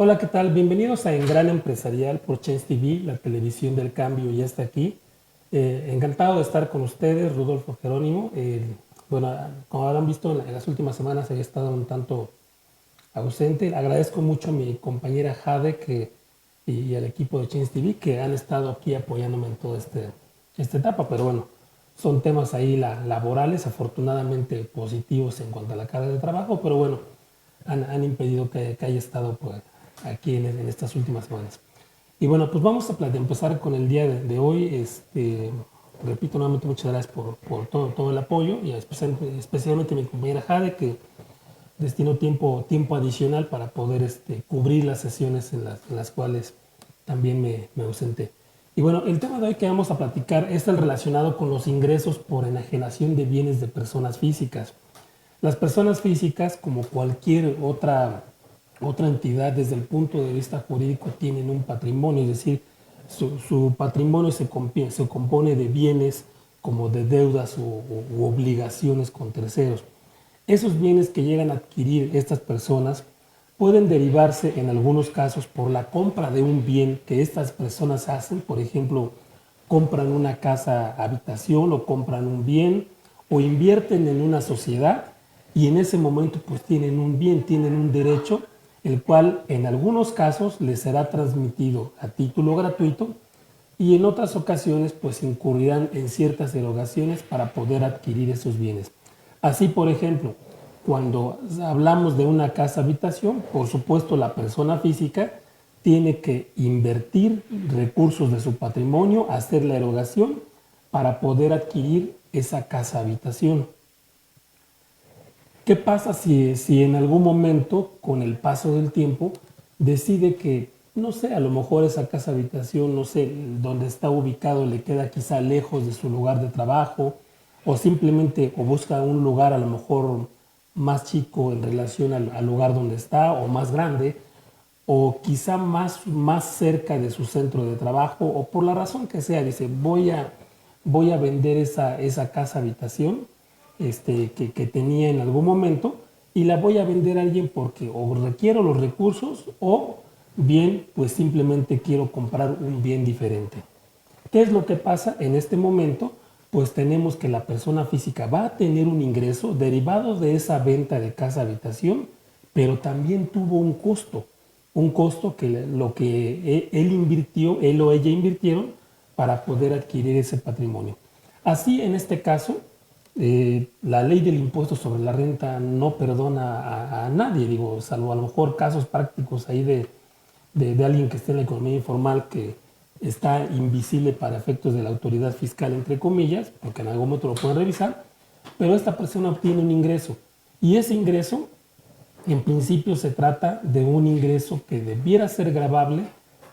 Hola, ¿qué tal? Bienvenidos a En Gran Empresarial por Change TV, la televisión del cambio ya está aquí. Encantado de estar con ustedes, Rodolfo Jerónimo. Bueno, como habrán visto en las últimas semanas había estado un tanto ausente. Agradezco mucho a mi compañera Jade y al equipo de Change TV que han estado aquí apoyándome en toda esta etapa, pero bueno, son temas ahí laborales, afortunadamente positivos en cuanto a la carga de trabajo, pero bueno, han impedido que haya estado pues, aquí en estas últimas semanas. Y bueno, pues vamos a empezar con el día de hoy. Repito nuevamente, muchas gracias por todo el apoyo y especialmente a mi compañera Jade, que destinó tiempo adicional para poder cubrir las sesiones en las cuales también me ausenté. Y bueno, el tema de hoy que vamos a platicar es el relacionado con los ingresos por enajenación de bienes de personas físicas. Las personas físicas, como cualquier otra entidad desde el punto de vista jurídico, tienen un patrimonio, es decir, su patrimonio se compone de bienes como de deudas u obligaciones con terceros. Esos bienes que llegan a adquirir estas personas pueden derivarse en algunos casos por la compra de un bien que estas personas hacen. Por ejemplo, compran una casa habitación o compran un bien o invierten en una sociedad y en ese momento pues tienen un bien, tienen un derecho, el cual en algunos casos les será transmitido a título gratuito y en otras ocasiones pues incurrirán en ciertas erogaciones para poder adquirir esos bienes. Así, por ejemplo, cuando hablamos de una casa habitación, por supuesto la persona física tiene que invertir recursos de su patrimonio, hacer la erogación para poder adquirir esa casa habitación. ¿Qué pasa si en algún momento, con el paso del tiempo, decide que, no sé, a lo mejor esa casa habitación, no sé, donde está ubicado le queda quizá lejos de su lugar de trabajo o simplemente o busca un lugar a lo mejor más chico en relación al lugar donde está o más grande o quizá más cerca de su centro de trabajo o por la razón que sea, dice voy a vender esa casa habitación que tenía en algún momento y la voy a vender a alguien porque o requiero los recursos o bien pues simplemente quiero comprar un bien diferente. ¿Qué es lo que pasa en este momento? Pues tenemos que la persona física va a tener un ingreso derivado de esa venta de casa habitación, pero también tuvo un costo que lo que él invirtió, él o ella invirtieron para poder adquirir ese patrimonio. Así, en este caso, la ley del impuesto sobre la renta no perdona a nadie, digo, salvo a lo mejor casos prácticos ahí de alguien que esté en la economía informal que está invisible para efectos de la autoridad fiscal, entre comillas, porque en algún momento lo pueden revisar, pero esta persona obtiene un ingreso y ese ingreso en principio se trata de un ingreso que debiera ser gravable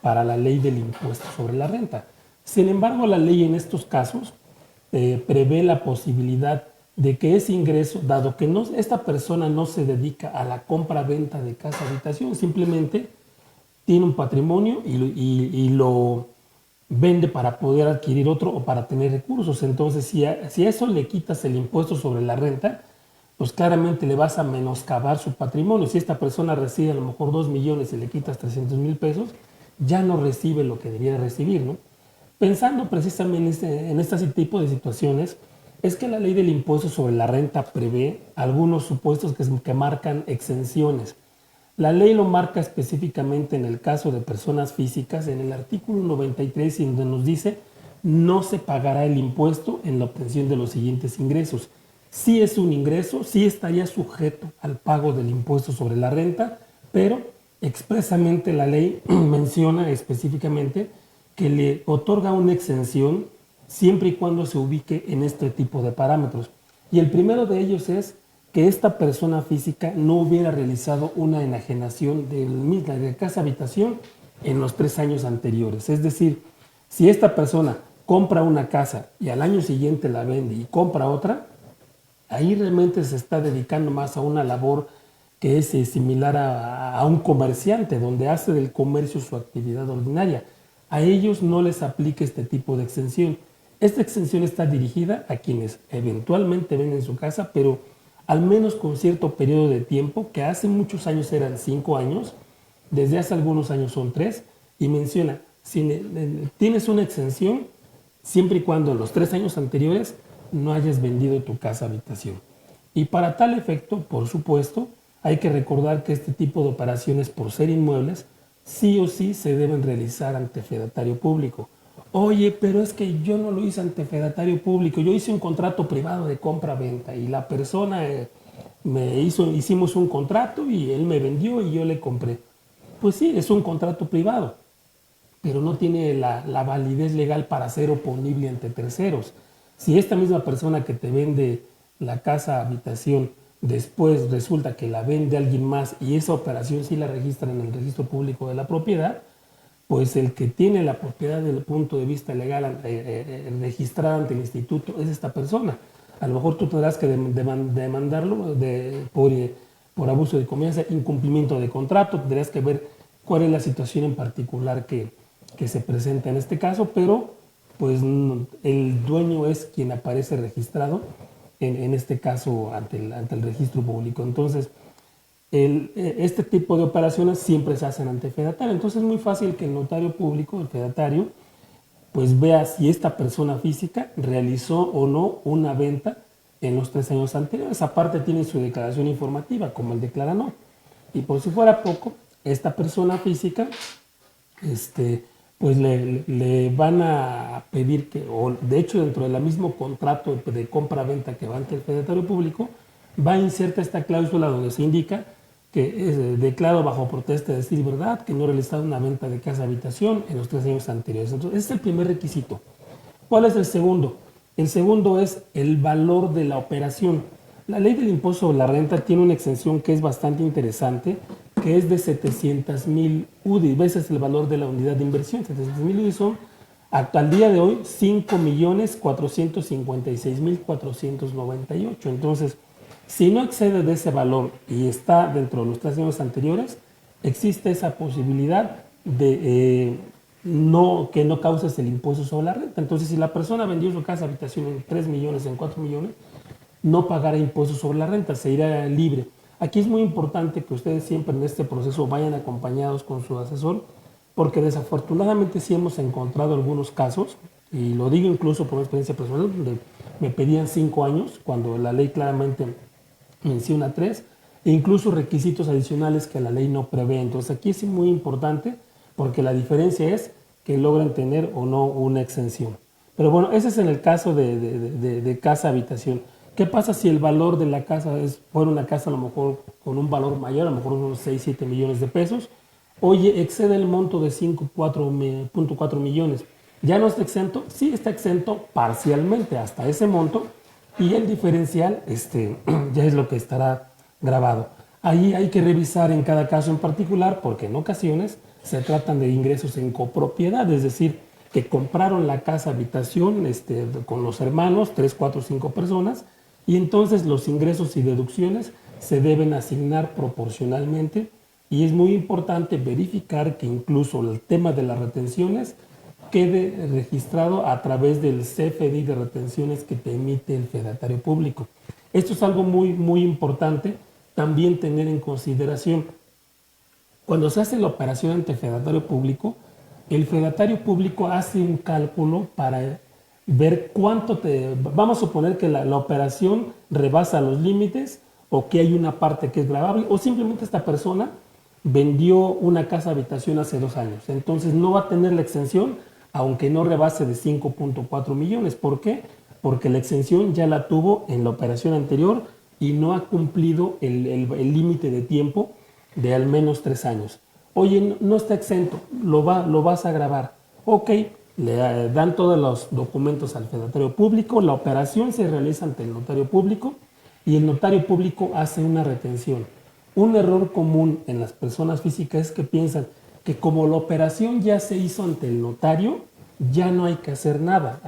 para la ley del impuesto sobre la renta. Sin embargo, la ley en estos casos prevé la posibilidad de que ese ingreso, dado que esta persona no se dedica a la compra-venta de casa-habitación, simplemente tiene un patrimonio y lo vende para poder adquirir otro o para tener recursos. Entonces, si a eso le quitas el impuesto sobre la renta, pues claramente le vas a menoscabar su patrimonio. Si esta persona recibe a lo mejor 2 millones y le quitas 300,000 pesos, ya no recibe lo que debiera recibir, ¿no? Pensando precisamente en este tipo de situaciones, es que la ley del impuesto sobre la renta prevé algunos supuestos que marcan exenciones. La ley lo marca específicamente en el caso de personas físicas, en el artículo 93, donde nos dice no se pagará el impuesto en la obtención de los siguientes ingresos. Sí es un ingreso, sí estaría sujeto al pago del impuesto sobre la renta, pero expresamente la ley menciona específicamente que le otorga una exención siempre y cuando se ubique en este tipo de parámetros. Y el primero de ellos es que esta persona física no hubiera realizado una enajenación de casa habitación en los 3 años anteriores. Es decir, si esta persona compra una casa y al año siguiente la vende y compra otra, ahí realmente se está dedicando más a una labor que es similar a un comerciante, donde hace del comercio su actividad ordinaria. A ellos no les aplica este tipo de exención. Esta exención está dirigida a quienes eventualmente venden su casa, pero al menos con cierto periodo de tiempo, que hace muchos años eran 5 años, desde hace algunos años son 3, y menciona, si tienes una exención siempre y cuando en los 3 años anteriores no hayas vendido tu casa habitación. Y para tal efecto, por supuesto, hay que recordar que este tipo de operaciones por ser inmuebles sí o sí se deben realizar ante fedatario público. Oye, pero es que yo no lo hice ante fedatario público, yo hice un contrato privado de compra-venta y la persona hicimos un contrato y él me vendió y yo le compré. Pues sí, es un contrato privado, pero no tiene la validez legal para ser oponible ante terceros. Si esta misma persona que te vende la casa habitación después resulta que la vende alguien más y esa operación sí la registran en el registro público de la propiedad, pues el que tiene la propiedad desde el punto de vista legal registrada ante el instituto es esta persona. A lo mejor tú tendrás que demandarlo por abuso de confianza, incumplimiento de contrato, tendrás que ver cuál es la situación en particular que se presenta en este caso, pero pues el dueño es quien aparece registrado en este caso ante el registro público. Entonces, este tipo de operaciones siempre se hacen ante fedatario. Entonces es muy fácil que el notario público, el fedatario, pues vea si esta persona física realizó o no una venta en los 3 años anteriores. Aparte tiene su declaración informativa, como el declara no. Y por si fuera poco, esta persona física, pues le van a pedir que, o de hecho dentro del mismo contrato de compra-venta que va ante el fedatario público, va a insertar esta cláusula donde se indica que declaro bajo protesta de decir verdad que no he realizado una venta de casa habitación en los 3 años anteriores. Entonces, ese es el primer requisito. ¿Cuál es el segundo? El segundo es el valor de la operación. La ley del impuesto sobre la renta tiene una exención que es bastante interesante, que es de 700,000 UDI. Ese es el valor de la unidad de inversión. 700,000 UDI son, al día de hoy, 5,456,498. Entonces, si no excede de ese valor y está dentro de los 3 años anteriores, existe esa posibilidad de que no causes el impuesto sobre la renta. Entonces, si la persona vendió su casa habitación en 3 millones, en 4 millones, no pagará impuestos sobre la renta, se irá libre. Aquí es muy importante que ustedes siempre en este proceso vayan acompañados con su asesor, porque desafortunadamente sí hemos encontrado algunos casos, y lo digo incluso por experiencia personal, donde me pedían 5 años, cuando la ley claramente menciona 3, e incluso requisitos adicionales que la ley no prevé. Entonces aquí es muy importante porque la diferencia es que logran tener o no una exención. Pero bueno, ese es en el caso de casa habitación. ¿Qué pasa si el valor de la casa fuera una casa a lo mejor con un valor mayor, a lo mejor unos 6, 7 millones de pesos? Oye, excede el monto de 5,4 millones. ¿Ya no está exento? Sí, está exento parcialmente hasta ese monto, y el diferencial ya es lo que estará grabado. Ahí hay que revisar en cada caso en particular, porque en ocasiones se tratan de ingresos en copropiedad, es decir, que compraron la casa habitación con los hermanos, 3, 4, 5 personas, y entonces los ingresos y deducciones se deben asignar proporcionalmente, y es muy importante verificar que incluso el tema de las retenciones quede registrado a través del CFDI de retenciones que te emite el fedatario público. Esto es algo muy, muy importante también tener en consideración. Cuando se hace la operación ante el fedatario público, el fedatario público hace un cálculo para ver vamos a suponer que la operación rebasa los límites, o que hay una parte que es gravable, o simplemente esta persona vendió una casa habitación hace 2 años. Entonces no va a tener la exención, aunque no rebase de 5,4 millones. ¿Por qué? Porque la exención ya la tuvo en la operación anterior y no ha cumplido el límite de tiempo de al menos 3 años. Oye, no está exento, lo vas a grabar. Ok, le dan todos los documentos al fedatario público, la operación se realiza ante el notario público y el notario público hace una retención. Un error común en las personas físicas es que piensan que como la operación ya se hizo ante el notario, ya no hay que hacer nada.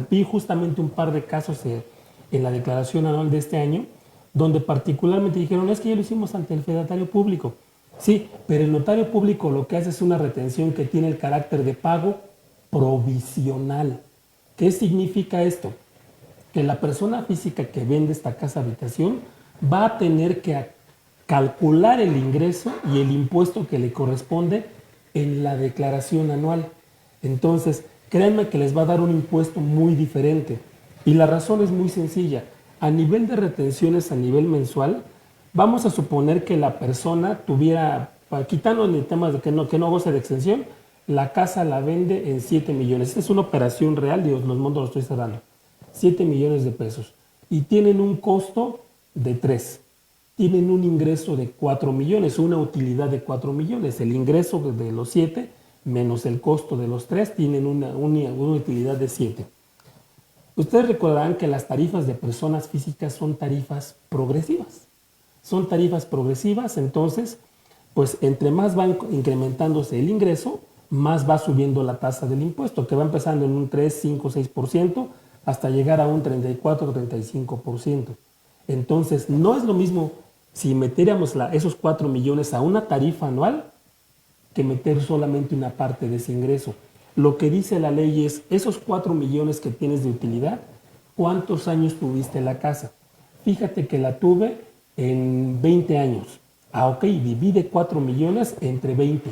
Vi justamente un par de casos en la declaración anual de este año, donde particularmente dijeron, es que ya lo hicimos ante el fedatario público. Sí, pero el notario público lo que hace es una retención que tiene el carácter de pago provisional. ¿Qué significa esto? Que la persona física que vende esta casa habitación va a tener que calcular el ingreso y el impuesto que le corresponde en la declaración anual. Entonces, créanme que les va a dar un impuesto muy diferente. Y la razón es muy sencilla. A nivel de retenciones a nivel mensual, vamos a suponer que la persona tuviera, quitando el tema de que no goce de exención, la casa la vende en 7 millones. Esta es una operación real, Dios, los montos los estoy cerrando. 7 millones de pesos. Y tienen un costo de 3. Tienen un ingreso de 4 millones, una utilidad de 4 millones. El ingreso de los 7 menos el costo de los 3 tienen una utilidad de 7. Ustedes recordarán que las tarifas de personas físicas son tarifas progresivas. Son tarifas progresivas, entonces, pues entre más va incrementándose el ingreso, más va subiendo la tasa del impuesto, que va empezando en un 3, 5, 6%, hasta llegar a un 34, 35%. Entonces, no es lo mismo si metiéramos esos 4 millones a una tarifa anual que meter solamente una parte de ese ingreso. Lo que dice la ley es, esos 4 millones que tienes de utilidad, ¿cuántos años tuviste la casa? Fíjate que la tuve en 20 años. Ah, ok, divide 4 millones entre 20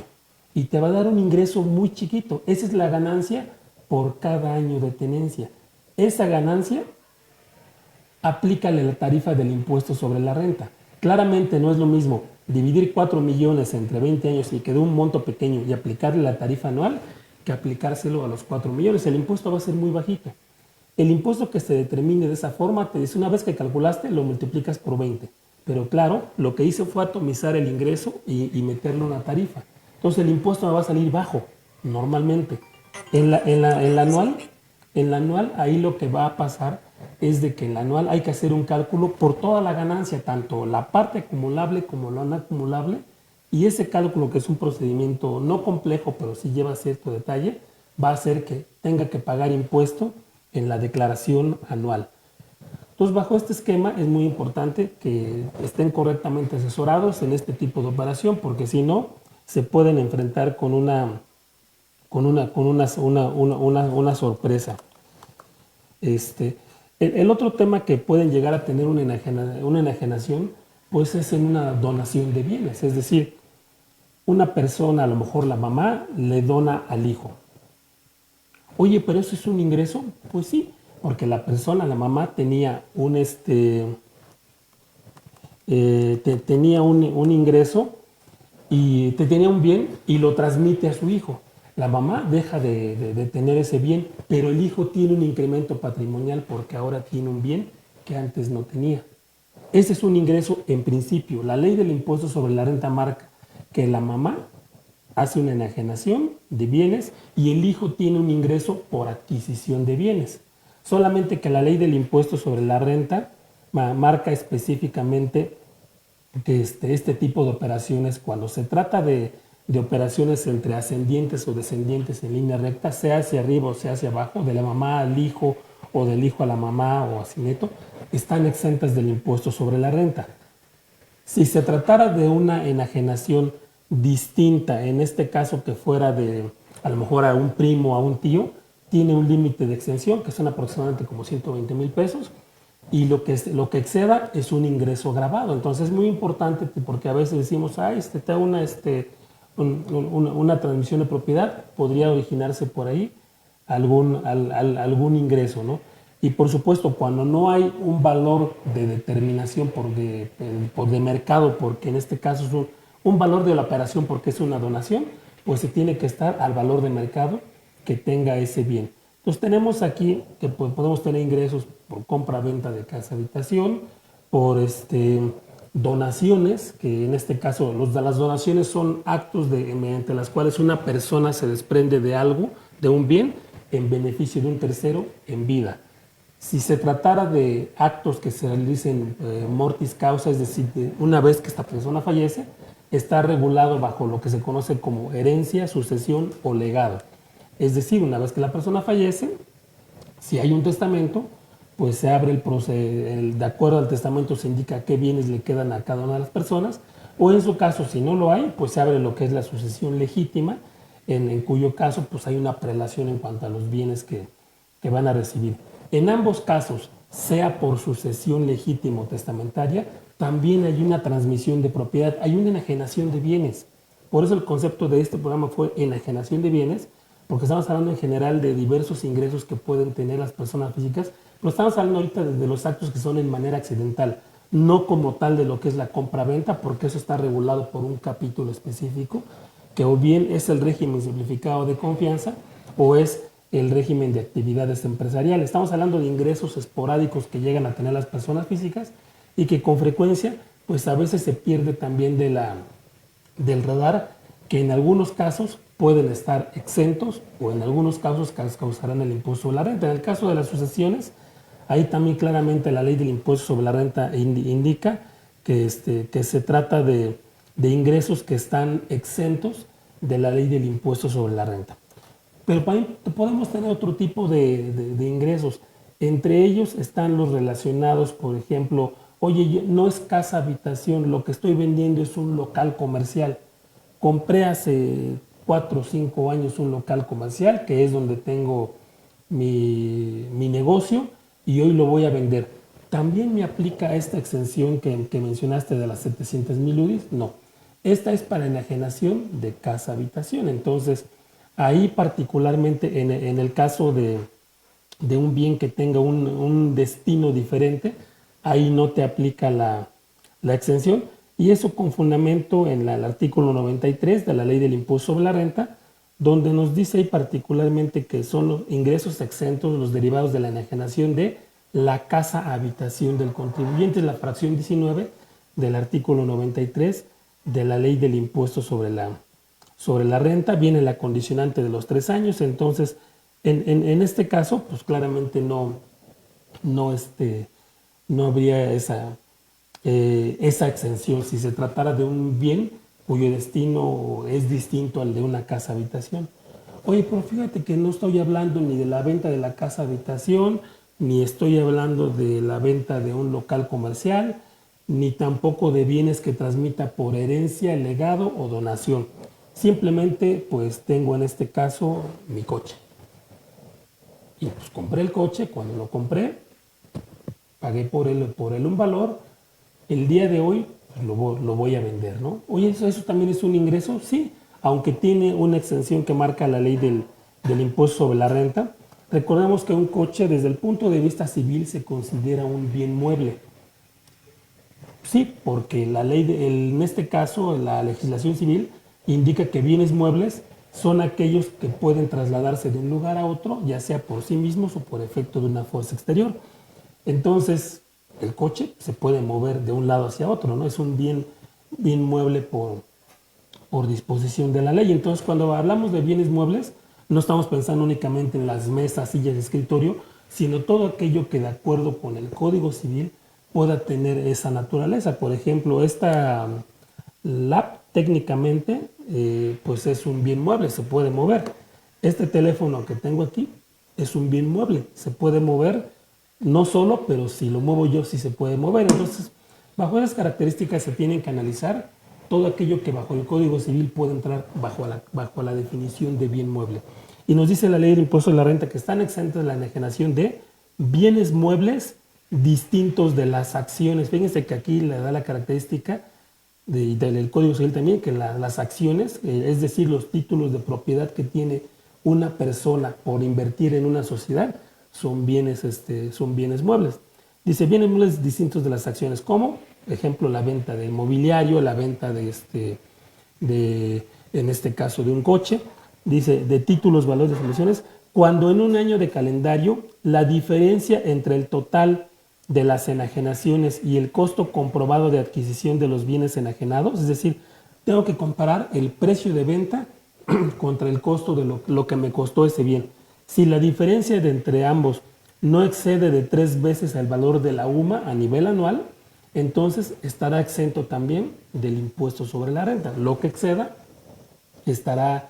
y te va a dar un ingreso muy chiquito. Esa es la ganancia por cada año de tenencia. Esa ganancia, aplícale la tarifa del impuesto sobre la renta. Claramente no es lo mismo dividir 4 millones entre 20 años y que de un monto pequeño y aplicarle la tarifa anual que aplicárselo a los 4 millones. El impuesto va a ser muy bajito. El impuesto que se determine de esa forma te dice, una vez que calculaste, lo multiplicas por 20. Pero claro, lo que hice fue atomizar el ingreso y meterle una tarifa. Entonces el impuesto me va a salir bajo, normalmente. En la anual, ahí lo que va a pasar es de que en la anual hay que hacer un cálculo por toda la ganancia, tanto la parte acumulable como la no acumulable, y ese cálculo, que es un procedimiento no complejo, pero sí lleva cierto detalle, va a hacer que tenga que pagar impuesto en la declaración anual. Entonces, bajo este esquema es muy importante que estén correctamente asesorados en este tipo de operación, porque si no, se pueden enfrentar con una sorpresa. El otro tema que pueden llegar a tener una enajenación, pues es en una donación de bienes. Es decir, una persona, a lo mejor la mamá, le dona al hijo. Oye, ¿pero eso es un ingreso? Pues sí, porque la persona, la mamá, tenía tenía un ingreso y tenía un bien y lo transmite a su hijo. La mamá deja de tener ese bien, pero el hijo tiene un incremento patrimonial porque ahora tiene un bien que antes no tenía. Ese es un ingreso en principio. La ley del impuesto sobre la renta marca que la mamá hace una enajenación de bienes y el hijo tiene un ingreso por adquisición de bienes. Solamente que la ley del impuesto sobre la renta marca específicamente que este tipo de operaciones, cuando se trata de operaciones entre ascendientes o descendientes en línea recta, sea hacia arriba o sea hacia abajo, de la mamá al hijo o del hijo a la mamá o así neto, están exentas del impuesto sobre la renta. Si se tratara de una enajenación distinta, en este caso que fuera de a lo mejor a un primo, a un tío, tiene un límite de exención que son aproximadamente como 120,000 pesos y lo que exceda es un ingreso agravado. Entonces es muy importante porque a veces decimos, te da una transmisión de propiedad, podría originarse por ahí algún ingreso, ¿no? Y por supuesto, cuando no hay un valor de determinación de mercado, porque en este caso es un valor de la operación porque es una donación, pues se tiene que estar al valor de mercado que tenga ese bien. Entonces tenemos aquí que podemos tener ingresos por compra-venta de casa habitación, por donaciones, que en este caso las donaciones son actos mediante las cuales una persona se desprende de algo, de un bien, en beneficio de un tercero en vida. Si se tratara de actos que se realicen mortis causa, es decir, una vez que esta persona fallece, está regulado bajo lo que se conoce como herencia, sucesión o legado. Es decir, una vez que la persona fallece, si hay un testamento, pues se abre el proceso, de acuerdo al testamento se indica qué bienes le quedan a cada una de las personas, o en su caso, si no lo hay, pues se abre lo que es la sucesión legítima, en cuyo caso pues hay una prelación en cuanto a los bienes que van a recibir. En ambos casos, sea por sucesión legítima o testamentaria, también hay una transmisión de propiedad, hay una enajenación de bienes. Por eso el concepto de este programa fue enajenación de bienes, porque estamos hablando en general de diversos ingresos que pueden tener las personas físicas, pero estamos hablando ahorita de los actos que son en manera accidental, no como tal de lo que es la compra-venta, porque eso está regulado por un capítulo específico, que o bien es el régimen simplificado de confianza o es el régimen de actividades empresariales. Estamos hablando de ingresos esporádicos que llegan a tener las personas físicas y que con frecuencia, pues a veces se pierde también del radar, que en algunos casos pueden estar exentos o en algunos casos causarán el impuesto sobre la renta. En el caso de las sucesiones, ahí también claramente la ley del impuesto sobre la renta indica que se trata de ingresos que están exentos de la ley del impuesto sobre la renta. Pero podemos tener otro tipo de ingresos. Entre ellos están los relacionados, por ejemplo, oye, no es casa habitación, lo que estoy vendiendo es un local comercial. Compré hace 4 o 5 años un local comercial, que es donde tengo mi negocio, y hoy lo voy a vender. ¿También me aplica esta exención que mencionaste de las 700,000 UDIs? No. Esta es para enajenación de casa habitación. Entonces, ahí particularmente en el caso de un bien que tenga un destino diferente, ahí no te aplica la exención, y eso con fundamento en el artículo 93 de la Ley del Impuesto sobre la Renta, donde nos dice ahí particularmente que son los ingresos exentos, los derivados de la enajenación de la casa habitación del contribuyente, es la fracción 19 del artículo 93 de la Ley del Impuesto sobre la Renta. Viene la condicionante de los 3 años, entonces en este caso, pues claramente no habría esa exención si se tratara de un bien cuyo destino es distinto al de una casa habitación. Oye, pero fíjate que no estoy hablando ni de la venta de la casa habitación, ni estoy hablando de la venta de un local comercial, ni tampoco de bienes que transmita por herencia, legado o donación. Simplemente pues tengo en este caso mi coche. Y pues compré el coche, cuando lo compré, pagué por él un valor, el día de hoy pues, lo voy a vender, ¿no? Oye, ¿eso también es un ingreso? Sí, aunque tiene una exención que marca la ley del impuesto sobre la renta. Recordemos que un coche desde el punto de vista civil se considera un bien mueble. Sí, porque la ley, en este caso, la legislación civil indica que bienes muebles son aquellos que pueden trasladarse de un lugar a otro, ya sea por sí mismos o por efecto de una fuerza exterior. Entonces, el coche se puede mover de un lado hacia otro, ¿no? Es un bien mueble por disposición de la ley. Entonces, cuando hablamos de bienes muebles, no estamos pensando únicamente en las mesas, sillas de escritorio, sino todo aquello que de acuerdo con el Código Civil pueda tener esa naturaleza. Por ejemplo, esta lap técnicamente pues es un bien mueble, se puede mover. Este teléfono que tengo aquí es un bien mueble, se puede mover, no solo, pero si lo muevo yo sí se puede mover. Entonces, bajo esas características se tienen que analizar todo aquello que bajo el Código Civil puede entrar bajo la definición de bien mueble. Y nos dice la ley del impuesto de la renta que están exentas de la enajenación de bienes muebles distintos de las acciones. Fíjense que aquí le da la característica del Código Civil también, que las acciones, es decir, los títulos de propiedad que tiene una persona por invertir en una sociedad, son bienes muebles. Dice bienes muebles distintos de las acciones, como, ejemplo, la venta de mobiliario, la venta en este caso, de un coche. Dice, de títulos, valores de inversiones, cuando en un año de calendario la diferencia entre el total de las enajenaciones y el costo comprobado de adquisición de los bienes enajenados, es decir, tengo que comparar el precio de venta contra el costo de lo que me costó ese bien. Si la diferencia de entre ambos no excede de 3 veces el valor de la UMA a nivel anual, entonces estará exento también del impuesto sobre la renta. Lo que exceda estará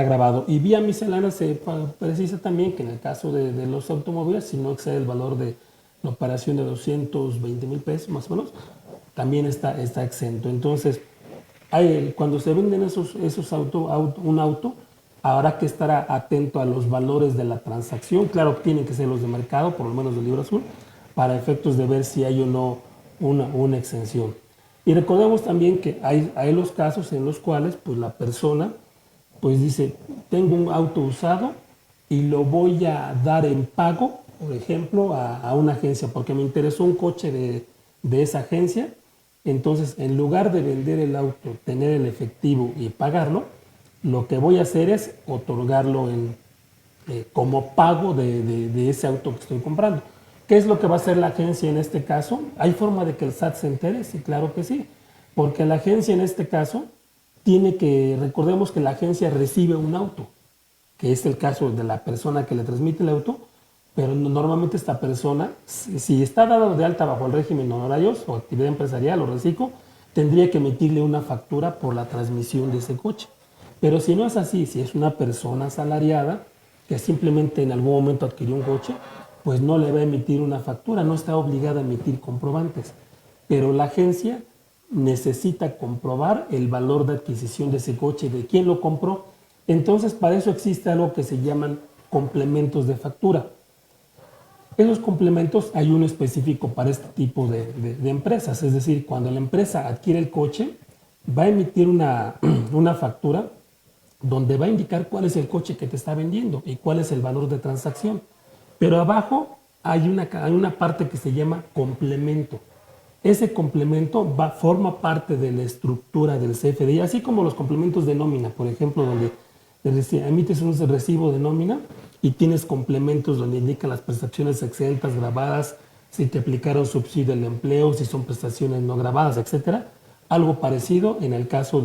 grabado. Y vía miscelánea se precisa también que en el caso de los automóviles, si no excede el valor de la operación de 220,000 pesos más o menos, también está exento. Entonces, cuando se venden un auto, habrá que estar atento a los valores de la transacción. Claro, tienen que ser los de mercado, por lo menos del libro azul, para efectos de ver si hay o no una exención. Y recordemos también que hay los casos en los cuales pues la persona pues dice, tengo un auto usado y lo voy a dar en pago, por ejemplo, a una agencia, porque me interesó un coche de esa agencia. Entonces, en lugar de vender el auto, tener el efectivo y pagarlo, lo que voy a hacer es otorgarlo como pago de ese auto que estoy comprando. ¿Qué es lo que va a hacer la agencia en este caso? ¿Hay forma de que el SAT se entere? Sí, claro que sí, porque la agencia en este caso tiene que, recordemos que la agencia recibe un auto, que es el caso de la persona que le transmite el auto, pero normalmente esta persona, si está dado de alta bajo el régimen de honorarios o actividad empresarial o reciclo, tendría que emitirle una factura por la transmisión de ese coche. Pero si no es así, si es una persona asalariada que simplemente en algún momento adquirió un coche, pues no le va a emitir una factura, no está obligada a emitir comprobantes. Pero la agencia necesita comprobar el valor de adquisición de ese coche, de quién lo compró. Entonces, para eso existe algo que se llaman complementos de factura. En los complementos hay uno específico para este tipo de empresas, es decir, cuando la empresa adquiere el coche, va a emitir una factura donde va a indicar cuál es el coche que te está vendiendo y cuál es el valor de transacción. Pero abajo hay una parte que se llama complemento. Ese complemento forma parte de la estructura del CFDI, así como los complementos de nómina, por ejemplo, donde emites un recibo de nómina y tienes complementos donde indican las prestaciones exentas, grabadas, si te aplicaron subsidio al empleo, si son prestaciones no grabadas, etcétera. Algo parecido en el caso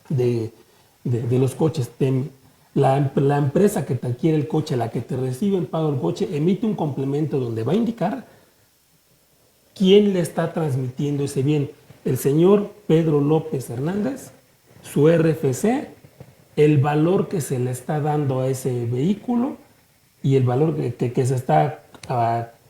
de los coches. La empresa que te adquiere el coche, la que te recibe el pago del coche, emite un complemento donde va a indicar quién le está transmitiendo ese bien. El señor Pedro López Hernández, su RFC, el valor que se le está dando a ese vehículo y el valor que se está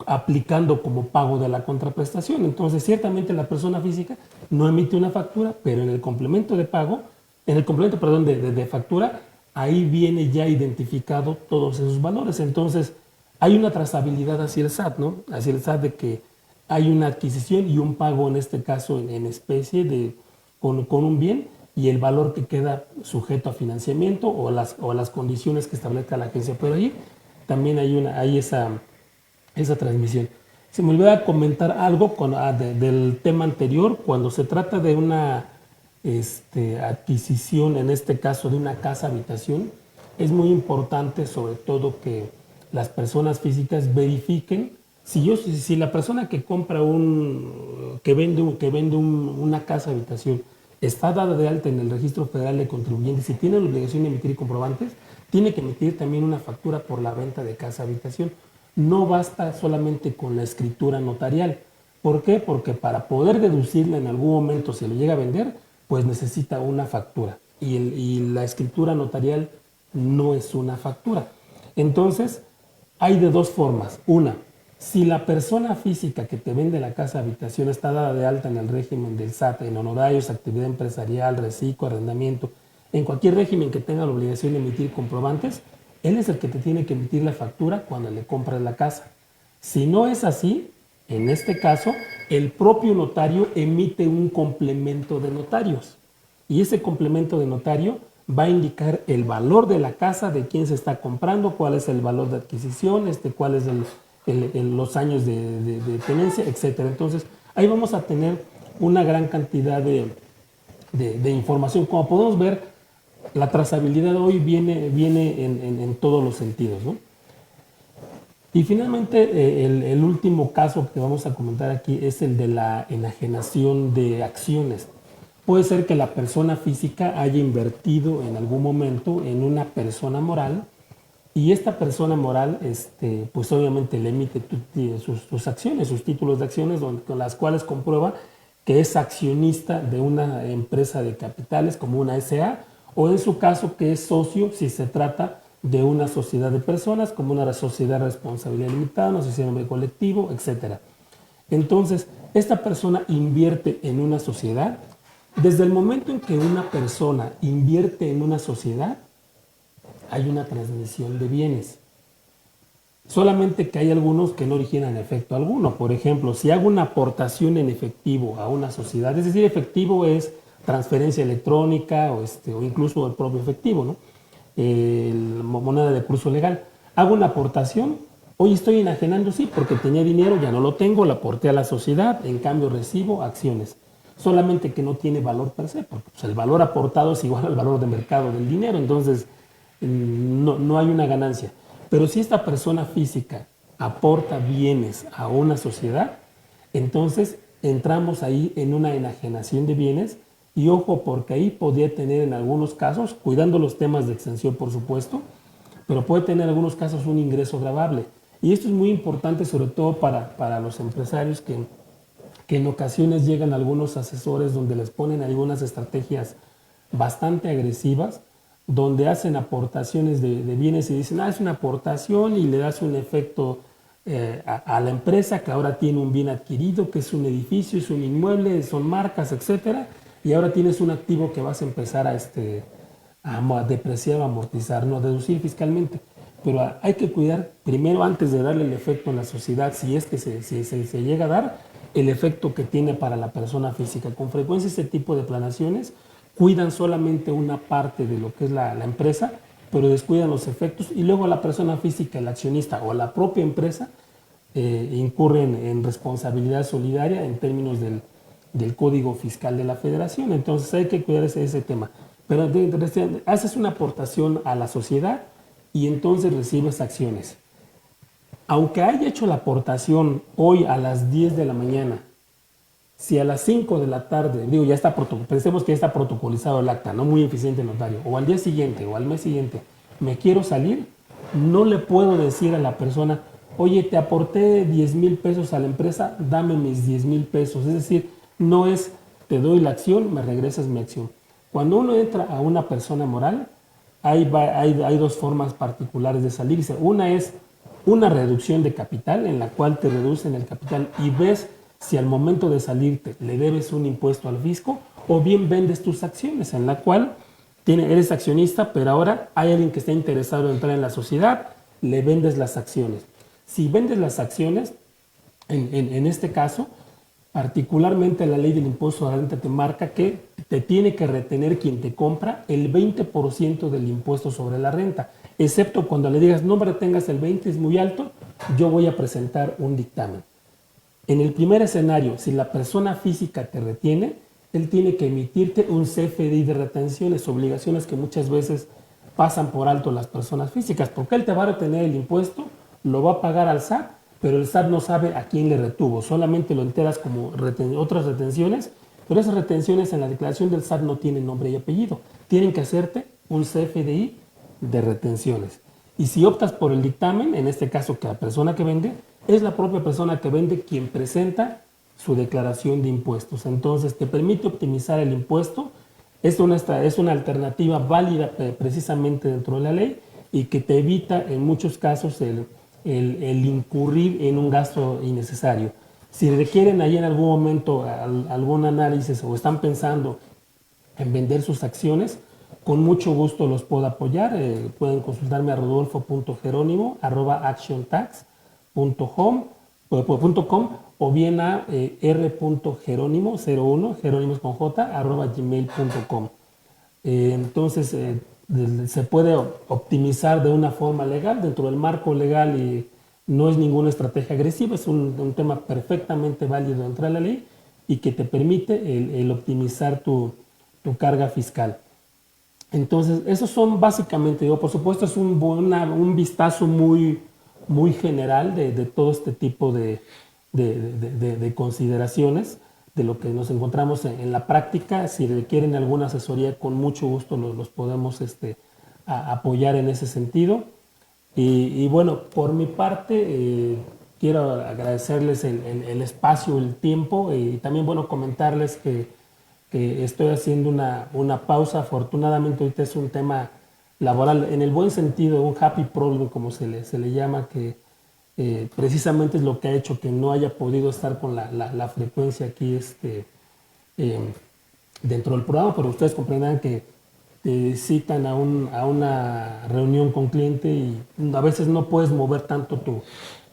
aplicando como pago de la contraprestación. Entonces, ciertamente la persona física no emite una factura, pero en el complemento de pago, en el complemento, perdón, de factura, ahí viene ya identificado todos esos valores. Entonces, hay una trazabilidad hacia el SAT, ¿no? Hacia el SAT de que hay una adquisición y un pago, en este caso en especie, con un bien, y el valor que queda sujeto a financiamiento o a las condiciones que establezca la agencia. Pero ahí también hay esa transmisión. Se me olvidó comentar algo del tema anterior, cuando se trata de una adquisición, en este caso de una casa habitación, es muy importante sobre todo que las personas físicas verifiquen si la persona que compra que vende una casa habitación está dada de alta en el Registro Federal de Contribuyentes, si tiene la obligación de emitir comprobantes, tiene que emitir también una factura por la venta de casa habitación. No basta solamente con la escritura notarial. ¿Por qué? Porque para poder deducirla en algún momento, si lo llega a vender, pues necesita una factura. Y la escritura notarial no es una factura. Entonces, hay de dos formas. Una, si la persona física que te vende la casa habitación está dada de alta en el régimen del SAT, en honorarios, actividad empresarial, reciclo, arrendamiento, en cualquier régimen que tenga la obligación de emitir comprobantes, él es el que te tiene que emitir la factura cuando le compras la casa. Si no es así, en este caso, el propio notario emite un complemento de notarios. Y ese complemento de notario va a indicar el valor de la casa, de quién se está comprando, cuál es el valor de adquisición, cuál es los años de tenencia, etc. Entonces, ahí vamos a tener una gran cantidad de información. Como podemos ver, la trazabilidad hoy viene en todos los sentidos, ¿no? Y finalmente, el último caso que vamos a comentar aquí es el de la enajenación de acciones. Puede ser que la persona física haya invertido en algún momento en una persona moral y esta persona moral, pues obviamente le emite sus acciones, sus títulos de acciones, con las cuales comprueba que es accionista de una empresa de capitales como una SA, o en su caso que es socio si se trata de una sociedad de personas como una sociedad de responsabilidad limitada, una sociedad de nombre colectivo, etc. Entonces, esta persona invierte en una sociedad. Desde el momento en que una persona invierte en una sociedad, hay una transmisión de bienes. Solamente que hay algunos que no originan efecto alguno. Por ejemplo, si hago una aportación en efectivo a una sociedad, es decir, efectivo es transferencia electrónica o incluso el propio efectivo, ¿no? Moneda de curso legal. Hago una aportación, hoy estoy enajenando, sí, porque tenía dinero, ya no lo tengo, lo aporté a la sociedad, en cambio recibo acciones. Solamente que no tiene valor per se, porque pues, el valor aportado es igual al valor de mercado del dinero, entonces no hay una ganancia. Pero si esta persona física aporta bienes a una sociedad, entonces entramos ahí en una enajenación de bienes y ojo porque ahí podría tener en algunos casos, cuidando los temas de exención por supuesto, pero puede tener en algunos casos un ingreso gravable. Y esto es muy importante sobre todo para los empresarios que en ocasiones llegan algunos asesores donde les ponen algunas estrategias bastante agresivas, donde hacen aportaciones de bienes y dicen, es una aportación y le das un efecto a la empresa que ahora tiene un bien adquirido, que es un edificio, es un inmueble, son marcas, etcétera, y ahora tienes un activo que vas a empezar a depreciar o amortizar, no deducir fiscalmente. Pero hay que cuidar primero, antes de darle el efecto en la sociedad, si es que se llega a dar, el efecto que tiene para la persona física. Con frecuencia este tipo de planeaciones cuidan solamente una parte de lo que es la empresa, pero descuidan los efectos y luego la persona física, el accionista o la propia empresa incurren en responsabilidad solidaria en términos del Código Fiscal de la Federación. Entonces hay que cuidar ese tema. Pero haces una aportación a la sociedad y entonces recibes acciones. Aunque haya hecho la aportación hoy a las 10 de la mañana, si a las 5 de la tarde, digo, pensemos que ya está protocolizado el acta, no muy eficiente el notario, o al día siguiente o al mes siguiente, me quiero salir, no le puedo decir a la persona, oye, te aporté 10,000 pesos a la empresa, dame mis 10,000 pesos. Es decir, no es, te doy la acción, me regresas mi acción. Cuando uno entra a una persona moral, hay dos formas particulares de salirse. Una es una reducción de capital, en la cual te reducen el capital y ves si al momento de salirte le debes un impuesto al fisco, o bien vendes tus acciones, en la cual eres accionista, pero ahora hay alguien que está interesado en entrar en la sociedad, le vendes las acciones. Si vendes las acciones, en este caso, particularmente la ley del impuesto a la renta te marca que te tiene que retener quien te compra el 20% del impuesto sobre la renta, excepto cuando le digas no me retengas el 20%, es muy alto, yo voy a presentar un dictamen. En el primer escenario, si la persona física te retiene, él tiene que emitirte un CFDI de retenciones, obligaciones que muchas veces pasan por alto las personas físicas, porque él te va a retener el impuesto, lo va a pagar al SAT, pero el SAT no sabe a quién le retuvo, solamente lo enteras como otras retenciones, pero esas retenciones en la declaración del SAT no tienen nombre y apellido. Tienen que hacerte un CFDI de retenciones. Y si optas por el dictamen, en este caso que la persona que vende, es la propia persona que vende quien presenta su declaración de impuestos. Entonces te permite optimizar el impuesto, es una alternativa válida precisamente dentro de la ley y que te evita en muchos casos el incurrir en un gasto innecesario. Si requieren ahí en algún momento algún análisis o están pensando en vender sus acciones, con mucho gusto los puedo apoyar. Pueden consultarme a rodolfo.geronimo@actiontax.com o bien a r.geronimo01, jerónimos con j, @gmail.com. Entonces, se puede optimizar de una forma legal, dentro del marco legal, y no es ninguna estrategia agresiva, es un tema perfectamente válido dentro de la ley y que te permite el optimizar tu carga fiscal. Entonces, esos son básicamente, digo, por supuesto es un vistazo muy, muy general de todo este tipo de consideraciones, de lo que nos encontramos en la práctica. Si requieren alguna asesoría, con mucho gusto los podemos apoyar en ese sentido. Y bueno, por mi parte, quiero agradecerles el espacio, el tiempo, y también, bueno, comentarles que estoy haciendo una pausa. Afortunadamente ahorita es un tema laboral, en el buen sentido, un happy problem, como se le llama, que precisamente es lo que ha hecho que no haya podido estar con la frecuencia aquí dentro del programa, pero ustedes comprenderán que te citan a una reunión con cliente y a veces no puedes mover tanto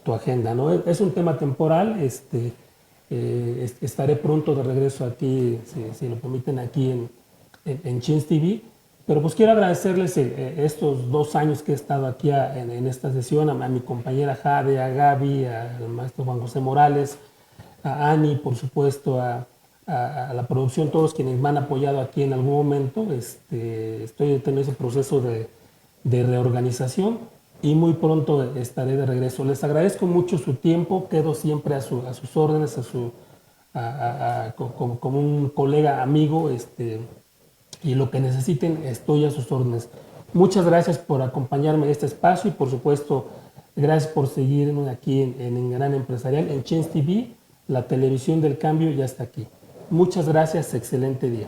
tu agenda, ¿no? Es un tema temporal, estaré pronto de regreso aquí, si lo permiten, aquí en Chins TV, pero pues quiero agradecerles estos 2 años que he estado aquí en esta sesión, a mi compañera Jade, a Gaby, al maestro Juan José Morales, a Ani, por supuesto, a la producción, todos quienes me han apoyado aquí en algún momento. Estoy en ese proceso de reorganización y muy pronto estaré de regreso. Les agradezco mucho su tiempo, quedo siempre a sus órdenes, como un colega, amigo, y lo que necesiten estoy a sus órdenes. Muchas gracias por acompañarme en este espacio y por supuesto gracias por seguirme aquí en Gran Empresarial, en Chins TV. La televisión del cambio ya está aquí. Muchas gracias, excelente día.